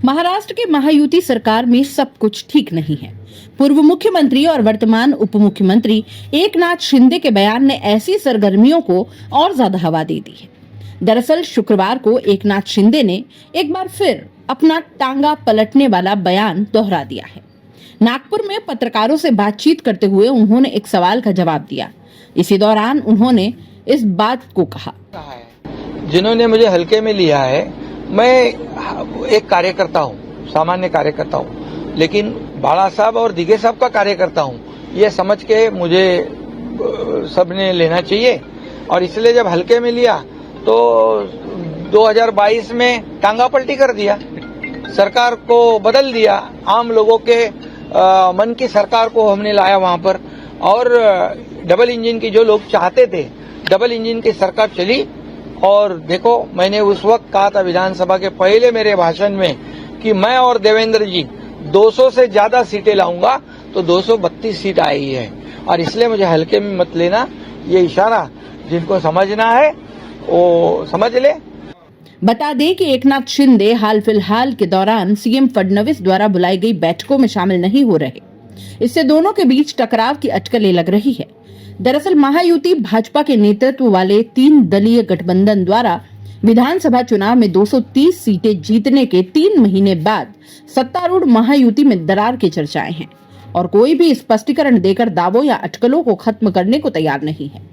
महाराष्ट्र के महायुति सरकार में सब कुछ ठीक नहीं है। पूर्व मुख्यमंत्री और वर्तमान उप मुख्यमंत्री एकनाथ शिंदे के बयान ने ऐसी सरगर्मियों को और ज्यादा हवा दे दी है। दरअसल शुक्रवार को एकनाथ शिंदे ने एक बार फिर अपना टांगा पलटने वाला बयान दोहरा दिया है। नागपुर में पत्रकारों से बातचीत करते हुए उन्होंने एक सवाल का जवाब दिया। इसी दौरान उन्होंने इस बात को कहा, जिन्होंने मुझे हल्के में लिया है, मैं एक कार्यकर्ता हूँ, सामान्य कार्यकर्ता हूँ, लेकिन बाला साहब और दिघे साहब का कार्यकर्ता हूँ, ये समझ के मुझे सबने लेना चाहिए। और इसलिए जब हल्के में लिया तो 2022 में टांगा पलटी कर दिया, सरकार को बदल दिया, आम लोगों के मन की सरकार को हमने लाया वहां पर। और डबल इंजन की जो लोग चाहते थे, डबल इंजन की सरकार चली। और देखो, मैंने उस वक्त कहा था विधानसभा के पहले मेरे भाषण में कि मैं और देवेंद्र जी 200 से ज्यादा सीटें लाऊंगा, तो 232 सीट आई है। और इसलिए मुझे हल्के में मत लेना, ये इशारा जिनको समझना है वो समझ ले। बता दें कि एकनाथ शिंदे हाल फिलहाल के दौरान सीएम फडणवीस द्वारा बुलाई गई बैठकों में शामिल नहीं हो रहे। इससे दोनों के बीच टकराव की अटकलें लग रही है। दरअसल महायुति भाजपा के नेतृत्व वाले 3 दलीय गठबंधन द्वारा विधानसभा चुनाव में 230 सीटें जीतने के 3 महीने बाद सत्तारूढ़ महायुति में दरार की चर्चाएं हैं और कोई भी स्पष्टीकरण देकर दावों या अटकलों को खत्म करने को तैयार नहीं है।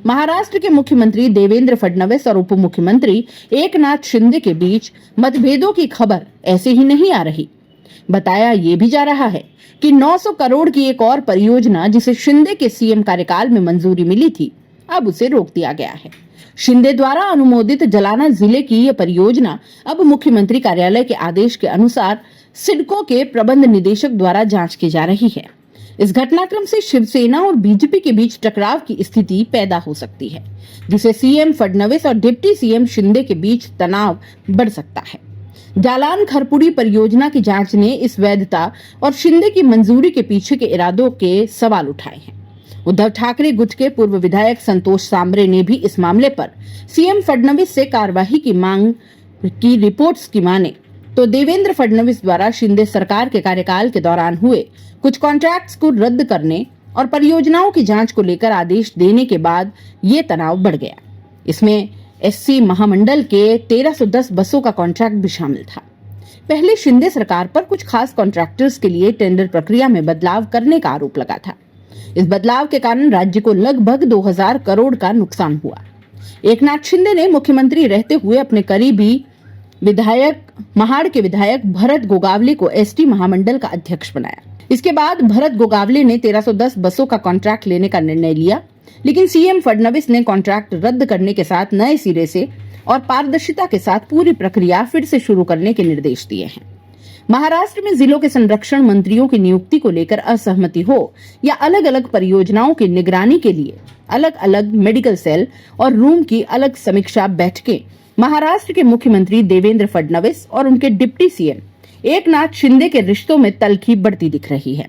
महाराष्ट्र के मुख्यमंत्री देवेंद्र फडणवीस और उप मुख्यमंत्री एकनाथ शिंदे के बीच मतभेदों की खबर ऐसे ही नहीं आ रही। बताया ये भी जा रहा है कि 900 करोड़ की एक और परियोजना जिसे शिंदे के सीएम कार्यकाल में मंजूरी मिली थी, अब उसे रोक दिया गया है। शिंदे द्वारा अनुमोदित जलाना जिले की यह परियोजना अब मुख्यमंत्री कार्यालय के आदेश के अनुसार सिडको के प्रबंध निदेशक द्वारा जांच की जा रही है। इस घटनाक्रम से शिवसेना और बीजेपी के बीच टकराव की स्थिति पैदा हो सकती है, जिसे सीएम फडणवीस और डिप्टी सीएम शिंदे के बीच तनाव बढ़ सकता है। जालान खरपुड़ी परियोजना की जांच ने इस वैधता और शिंदे की मंजूरी के पीछे के इरादों के सवाल उठाए हैं। उद्धव ठाकरे गुट के पूर्व विधायक संतोष सांबरे ने भी इस मामले पर सीएम फडणवीस से कार्यवाही की मांग की। रिपोर्ट्स की माने तो देवेंद्र फडणवीस द्वारा शिंदे सरकार के कार्यकाल के दौरान हुए कुछ कॉन्ट्रैक्ट्स को रद्द करने और परियोजनाओं की जांच को लेकर आदेश देने के बाद ये तनाव बढ़ गया। इसमें एससी महामंडल के 1310 बसों का कॉन्ट्रैक्ट भी शामिल था। पहले शिंदे सरकार पर कुछ खास कॉन्ट्रैक्टर्स के लिए टेंडर प्रक्रिया में बदलाव करने का आरोप लगा था। इस बदलाव के कारण राज्य को लगभग 2000 करोड़ का नुकसान हुआ। एकनाथ शिंदे ने मुख्यमंत्री रहते हुए अपने करीबी विधायक महाड़ के विधायक भरत गोगावले को एसटी महामंडल का अध्यक्ष बनाया। इसके बाद भरत गोगावले ने 1310 बसों का कॉन्ट्रैक्ट लेने का निर्णय लिया, लेकिन सीएम फडणवीस ने कॉन्ट्रैक्ट रद्द करने के साथ नए सिरे से और पारदर्शिता के साथ पूरी प्रक्रिया फिर से शुरू करने के निर्देश दिए हैं। महाराष्ट्र में जिलों के संरक्षण मंत्रियों की नियुक्ति को लेकर असहमति हो या अलग अलग परियोजनाओं की निगरानी के लिए अलग अलग मेडिकल सेल और रूम की अलग समीक्षा बैठकें महाराष्ट्र के मुख्यमंत्री देवेंद्र फडणवीस और उनके डिप्टी सीएम एकनाथ शिंदे के रिश्तों में तल्खी बढ़ती दिख रही है।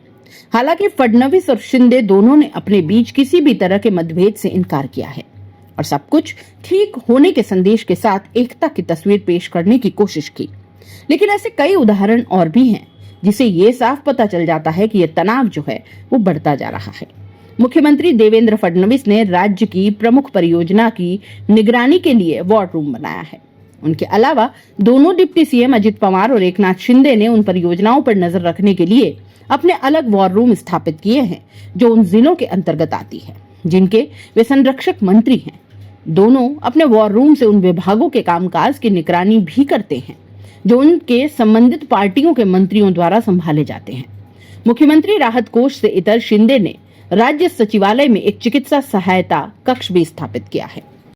हालांकि फडणवीस और शिंदे दोनों ने अपने बीच किसी भी तरह के मतभेद से इनकार किया है और सब कुछ ठीक होने के संदेश के साथ एकता की तस्वीर पेश करने की कोशिश की। लेकिन ऐसे कई उदाहरण और भी हैं जिसे ये साफ पता चल जाता है कि यह तनाव जो है वो बढ़ता जा रहा है। मुख्यमंत्री देवेंद्र फडणवीस ने राज्य की प्रमुख परियोजना की निगरानी के लिए वॉर रूम बनाया है। उनके अलावा दोनों डिप्टी सीएम अजित पवार और एकनाथ शिंदे ने उन परियोजनाओं पर नजर रखने के लिए अपने अलग वॉर रूम स्थापित किए हैं जो उन जिलों के अंतर्गत आती है जिनके वे संरक्षक मंत्री हैं। दोनों अपने वॉर रूम से उन विभागों के कामकाज की निगरानी भी करते हैं जो उनके संबंधित पार्टियों के मंत्रियों द्वारा संभाले जाते हैं। मुख्यमंत्री राहत कोष से इतर शिंदे ने राज्य सचिवालय में एक चिकित्सा सहायता कक्ष भी स्थापित किया है।